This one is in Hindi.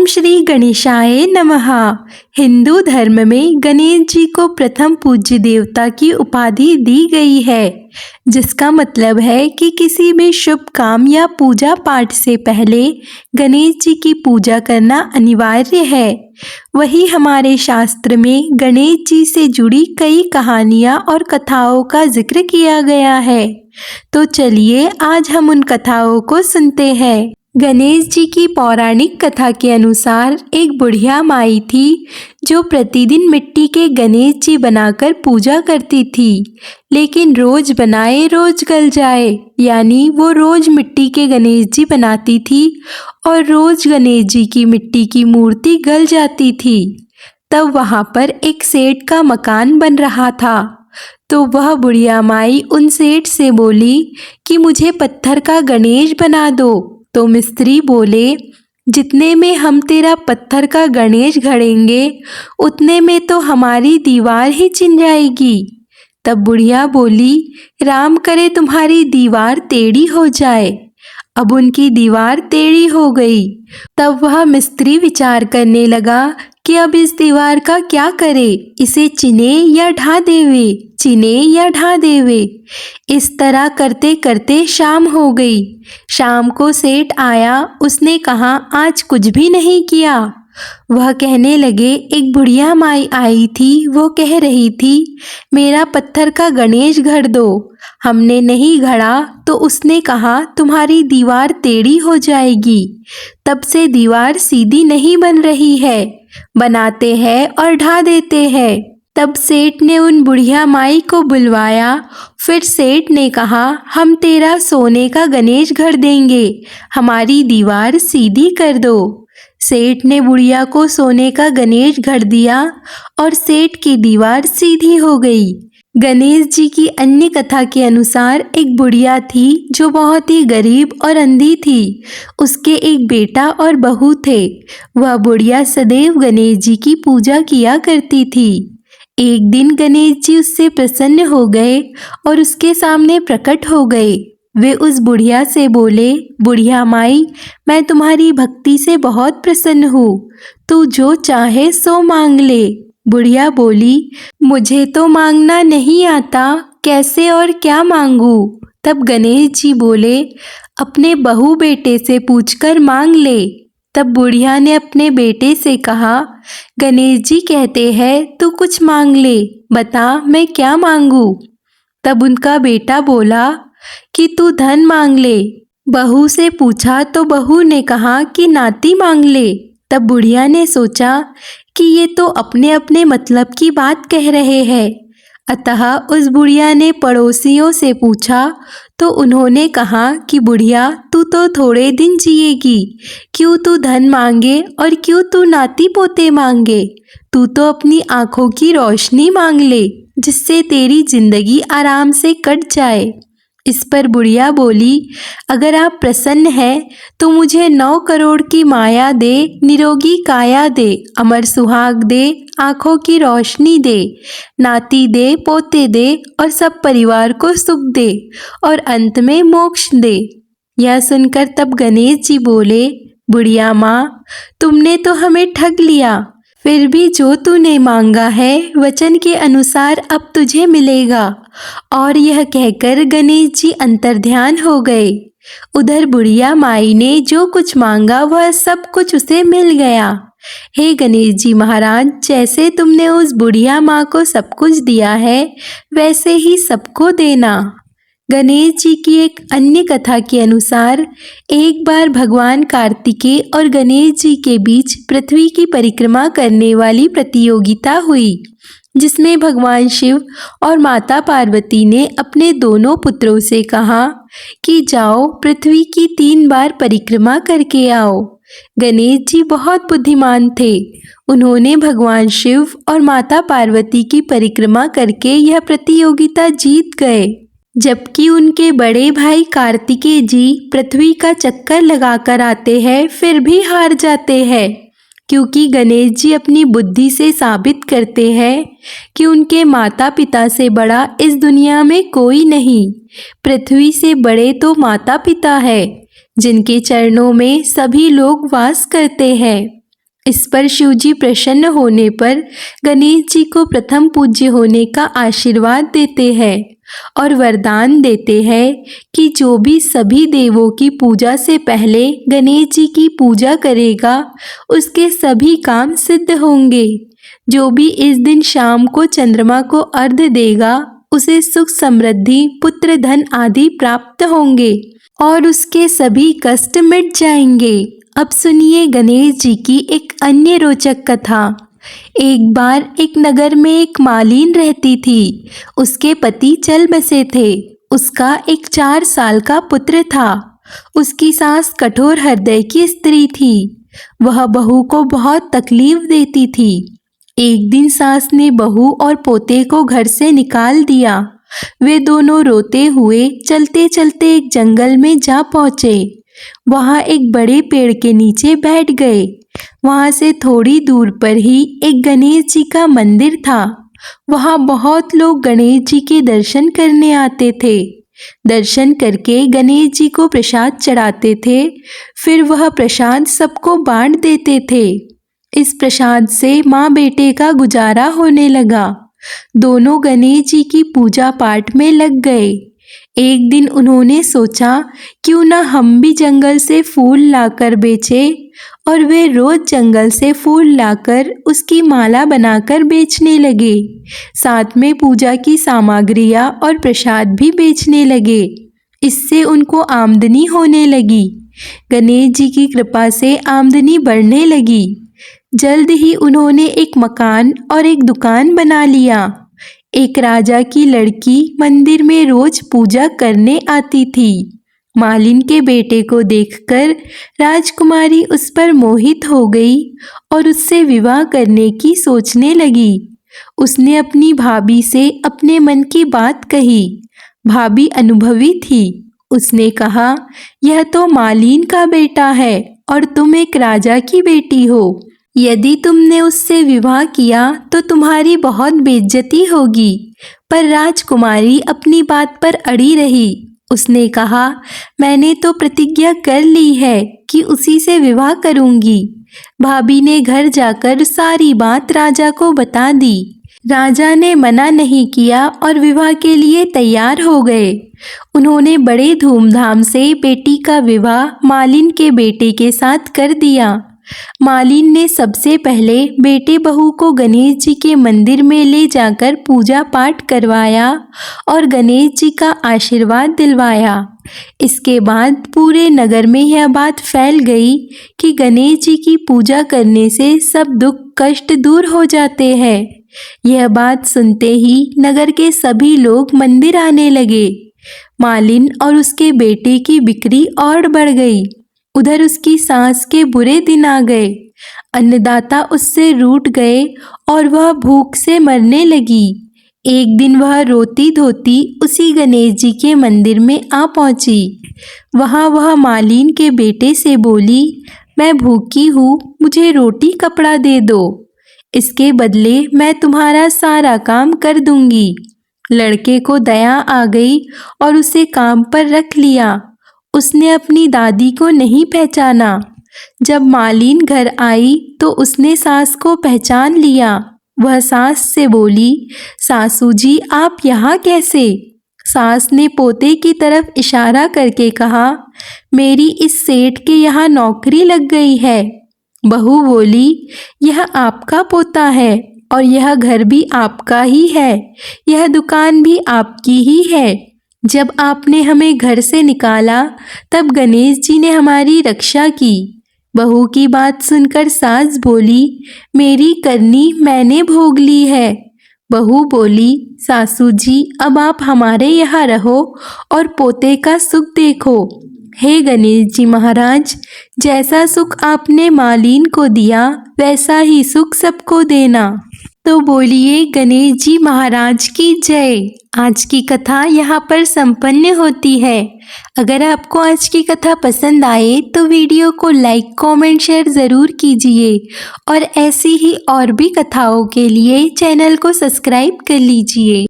श्री गणेशाय नमः। हिंदू धर्म में गणेश जी को प्रथम पूज्य देवता की उपाधि दी गई है, जिसका मतलब है कि किसी भी शुभ काम या पूजा पाठ से पहले गणेश जी की पूजा करना अनिवार्य है। वही हमारे शास्त्र में गणेश जी से जुड़ी कई कहानियाँ और कथाओं का जिक्र किया गया है। तो चलिए आज हम उन कथाओं को सुनते हैं। गणेश जी की पौराणिक कथा के अनुसार एक बुढ़िया माई थी जो प्रतिदिन मिट्टी के गणेश जी बनाकर पूजा करती थी, लेकिन रोज बनाए रोज गल जाए, यानी वो रोज मिट्टी के गणेश जी बनाती थी और रोज गणेश जी की मिट्टी की मूर्ति गल जाती थी। तब वहाँ पर एक सेठ का मकान बन रहा था, तो वह बुढ़िया माई उन सेठ से बोली कि मुझे पत्थर का गणेश बना दो। तो मिस्त्री बोले, जितने में हम तेरा पत्थर का गणेश घड़ेंगे उतने में तो हमारी दीवार ही चिन जाएगी। तब बुढ़िया बोली, राम करे तुम्हारी दीवार टेढ़ी हो जाए। अब उनकी दीवार टेढ़ी हो गई। तब वह मिस्त्री विचार करने लगा कि अब इस दीवार का क्या करे, इसे चिने या ढा देवे, चिने या ढा देवे। इस तरह करते करते शाम हो गई। शाम को सेठ आया, उसने कहा आज कुछ भी नहीं किया। वह कहने लगे, एक बुढ़िया माई आई थी, वो कह रही थी मेरा पत्थर का गणेश घड़ दो। हमने नहीं घड़ा तो उसने कहा तुम्हारी दीवार टेढ़ी हो जाएगी। तब से दीवार सीधी नहीं बन रही है, बनाते हैं और ढा देते हैं। तब सेठ ने उन बुढ़िया माई को बुलवाया। फिर सेठ ने कहा हम तेरा सोने का गणेश घड़ देंगे, हमारी दीवार सीधी कर दो। सेठ ने बुढ़िया को सोने का गणेश घड़ दिया और सेठ की दीवार सीधी हो गई। गणेश जी की अन्य कथा के अनुसार एक बुढ़िया थी जो बहुत ही गरीब और अंधी थी। उसके एक बेटा और बहू थे। वह बुढ़िया सदैव गणेश जी की पूजा किया करती थी। एक दिन गणेश जी उससे प्रसन्न हो गए और उसके सामने प्रकट हो गए। वे उस बुढ़िया से बोले, बुढ़िया माई, मैं तुम्हारी भक्ति से बहुत प्रसन्न हूँ, तू जो चाहे सो मांग ले। बुढ़िया बोली, मुझे तो मांगना नहीं आता, कैसे और क्या मांगू। तब गणेश जी बोले, अपने बहू बेटे से पूछकर मांग ले। तब बुढ़िया ने अपने बेटे से कहा, गणेश जी कहते हैं तू कुछ मांग ले, बता मैं क्या मांगू। तब उनका बेटा बोला कि तू धन मांग ले। बहू से पूछा तो बहू ने कहा कि नाती मांग ले। तब बुढ़िया ने सोचा कि ये तो अपने अपने मतलब की बात कह रहे हैं, अतः उस बुढ़िया ने पड़ोसियों से पूछा तो उन्होंने कहा कि बुढ़िया तू तो थोड़े दिन जिएगी, क्यों तू धन मांगे और क्यों तू नाती पोते मांगे, तू तो अपनी आँखों की रोशनी मांग ले, जिससे तेरी जिंदगी आराम से कट जाए। इस पर बुढ़िया बोली, अगर आप प्रसन्न हैं तो मुझे 9 करोड़ की माया दे, निरोगी काया दे, अमर सुहाग दे, आँखों की रोशनी दे, नाती दे, पोते दे और सब परिवार को सुख दे और अंत में मोक्ष दे। यह सुनकर तब गणेश जी बोले, बुढ़िया माँ, तुमने तो हमें ठग लिया, फिर भी जो तूने मांगा है वचन के अनुसार अब तुझे मिलेगा। और यह कहकर गणेश जी अंतर्ध्यान हो गए। उधर बुढ़िया माई ने जो कुछ मांगा वह सब कुछ उसे मिल गया। हे गणेश जी महाराज, जैसे तुमने उस बुढ़िया माँ को सब कुछ दिया है वैसे ही सबको देना। गणेश जी की एक अन्य कथा के अनुसार एक बार भगवान कार्तिकेय और गणेश जी के बीच पृथ्वी की परिक्रमा करने वाली प्रतियोगिता हुई, जिसमें भगवान शिव और माता पार्वती ने अपने दोनों पुत्रों से कहा कि जाओ पृथ्वी की 3 बार परिक्रमा करके आओ। गणेश जी बहुत बुद्धिमान थे। उन्होंने भगवान शिव और माता पार्वती की परिक्रमा करके यह प्रतियोगिता जीत गए, जबकि उनके बड़े भाई कार्तिकेय जी पृथ्वी का चक्कर लगाकर आते हैं फिर भी हार जाते हैं, क्योंकि गणेश जी अपनी बुद्धि से साबित करते हैं कि उनके माता पिता से बड़ा इस दुनिया में कोई नहीं। पृथ्वी से बड़े तो माता पिता है, जिनके चरणों में सभी लोग वास करते हैं। इस पर शिवजी प्रसन्न होने पर गणेश जी को प्रथम पूज्य होने का आशीर्वाद देते हैं और वरदान देते हैं कि जो भी सभी देवों की पूजा से पहले गणेश जी की पूजा करेगा उसके सभी काम सिद्ध होंगे। जो भी इस दिन शाम को चंद्रमा को अर्घ्य देगा उसे सुख समृद्धि पुत्र धन आदि प्राप्त होंगे और उसके सभी कष्ट मिट जाएंगे। अब सुनिए गणेश जी की एक अन्य रोचक कथा। एक बार एक नगर में एक मालिन रहती थी। उसके पति चल बसे थे। उसका एक 4 साल का पुत्र था। उसकी सास कठोर हृदय की स्त्री थी। वह बहू को बहुत तकलीफ देती थी। एक दिन सास ने बहू और पोते को घर से निकाल दिया। वे दोनों रोते हुए चलते चलते एक जंगल में जा पहुँचे। वहाँ एक बड़े पेड़ के नीचे बैठ गए। वहाँ से थोड़ी दूर पर ही एक गणेश जी का मंदिर था। वहाँ बहुत लोग गणेश जी के दर्शन करने आते थे। दर्शन करके गणेश जी को प्रसाद चढ़ाते थे। फिर वह प्रसाद सबको बांट देते थे। इस प्रसाद से माँ बेटे का गुजारा होने लगा। दोनों गणेश जी की पूजा पाठ में लग गए। एक दिन उन्होंने सोचा क्यों न हम भी जंगल से फूल लाकर बेचें, और वे रोज जंगल से फूल लाकर उसकी माला बनाकर बेचने लगे। साथ में पूजा की सामग्रियाँ और प्रसाद भी बेचने लगे। इससे उनको आमदनी होने लगी। गणेश जी की कृपा से आमदनी बढ़ने लगी। जल्द ही उन्होंने एक मकान और एक दुकान बना लिया। एक राजा की लड़की मंदिर में रोज पूजा करने आती थी। मालिन के बेटे को देखकर राजकुमारी उस पर मोहित हो गई और उससे विवाह करने की सोचने लगी। उसने अपनी भाभी से अपने मन की बात कही। भाभी अनुभवी थी। उसने कहा, यह तो मालिन का बेटा है और तुम एक राजा की बेटी हो। यदि तुमने उससे विवाह किया तो तुम्हारी बहुत बेइज्जती होगी। पर राजकुमारी अपनी बात पर अड़ी रही। उसने कहा, मैंने तो प्रतिज्ञा कर ली है कि उसी से विवाह करूंगी। भाभी ने घर जाकर सारी बात राजा को बता दी। राजा ने मना नहीं किया और विवाह के लिए तैयार हो गए। उन्होंने बड़े धूमधाम से बेटी का विवाह मालिन के बेटे के साथ कर दिया। मालिन ने सबसे पहले बेटे बहू को गणेश जी के मंदिर में ले जाकर पूजा पाठ करवाया और गणेश जी का आशीर्वाद दिलवाया। इसके बाद पूरे नगर में यह बात फैल गई कि गणेश जी की पूजा करने से सब दुख कष्ट दूर हो जाते हैं। यह बात सुनते ही नगर के सभी लोग मंदिर आने लगे। मालिन और उसके बेटे की बिक्री और बढ़ गई। उधर उसकी सास के बुरे दिन आ गए। अन्नदाता उससे रूठ गए और वह भूख से मरने लगी। एक दिन वह रोती धोती उसी गणेश जी के मंदिर में आ पहुंची। वहाँ वह मालिन के बेटे से बोली, मैं भूखी हूँ, मुझे रोटी कपड़ा दे दो। इसके बदले मैं तुम्हारा सारा काम कर दूंगी। लड़के को दया आ गई और उसे काम पर रख लिया। उसने अपनी दादी को नहीं पहचाना। जब मालिन घर आई तो उसने सास को पहचान लिया। वह सास से बोली, सासू जी आप यहाँ कैसे? सास ने पोते की तरफ इशारा करके कहा, मेरी इस सेठ के यहाँ नौकरी लग गई है। बहू बोली, यह आपका पोता है और यह घर भी आपका ही है, यह दुकान भी आपकी ही है। जब आपने हमें घर से निकाला तब गणेश जी ने हमारी रक्षा की। बहू की बात सुनकर सास बोली, मेरी करनी मैंने भोग ली है। बहू बोली, सासू जी अब आप हमारे यहाँ रहो और पोते का सुख देखो। हे गणेश जी महाराज, जैसा सुख आपने मालिन को दिया वैसा ही सुख सबको देना। तो बोलिए गणेश जी महाराज की जय। आज की कथा यहाँ पर संपन्न होती है। अगर आपको आज की कथा पसंद आए तो वीडियो को लाइक कमेंट शेयर ज़रूर कीजिए और ऐसी ही और भी कथाओं के लिए चैनल को सब्सक्राइब कर लीजिए।